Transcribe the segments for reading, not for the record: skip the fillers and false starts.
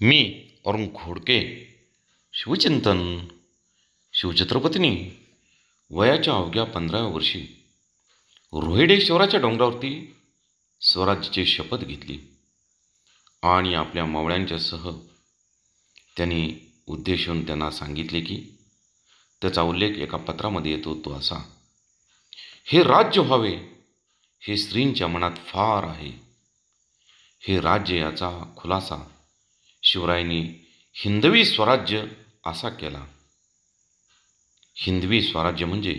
मी अरुण खोडके शिवचिंतन शिवछत्रपतींनी वयाच्या अवघ्या 15व्या वर्षी रोहिडेश्वराच्या डोंगरावरती स्वराज्याची शपथ घेतली आणि आपल्या मावळ्यांच्यासह त्यांनी उद्देशून त्यांना सांगितले की त्याचा उल्लेख एका पत्रामध्ये येतो तो असा: हे राज्य व्हावे हे स्त्रींच्या मनात फार आहे. हे राज्य याचा खुलासा शिवरायांनी हिंदवी स्वराज्य असा केला. हिंदवी स्वराज्य म्हणजे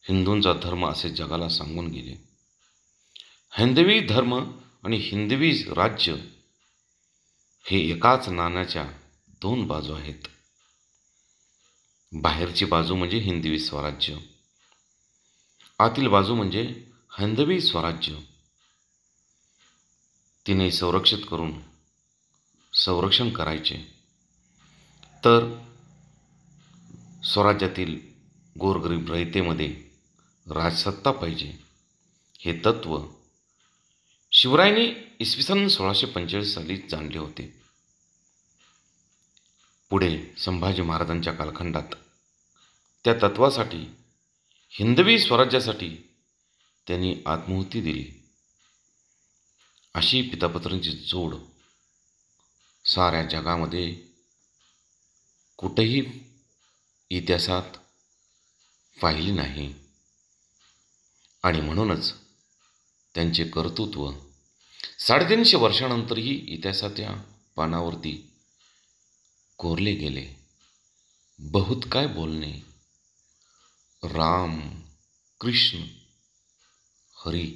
हिंदूंचा धर्म असे जगाला सांगून गेले. हिंदवी धर्म आणि हिंदवी राज्य हे एकाच नाण्याच्या दोन बाजू आहेत. बाहेरची बाजू म्हणजे हिंदवी स्वराज्य, आतील बाजू म्हणजे हिंदवी स्वराज्य. तिने संरक्षण करायचे तर स्वराज्यातील गोरगरीब रयतेमध्ये राजसत्ता पाहिजे. हे तत्त्व शिवरायांनी इसवी सन 1645 साली जाणले होते. पुढे संभाजी महाराजांच्या कालखंडात त्या तत्वासाठी, हिंदवी स्वराज्यासाठी त्यांनी आत्माहुती दिली. अशी पितापुत्रांची जोड साऱ्या जगामध्ये कुठेही इतिहासात पाहिली नाही आणि म्हणूनच त्यांचे कर्तृत्व 350 वर्षानंतरही इतिहासाच्या पानावरती कोरले गेले. बहुत काय बोलणे, राम कृष्ण हरी.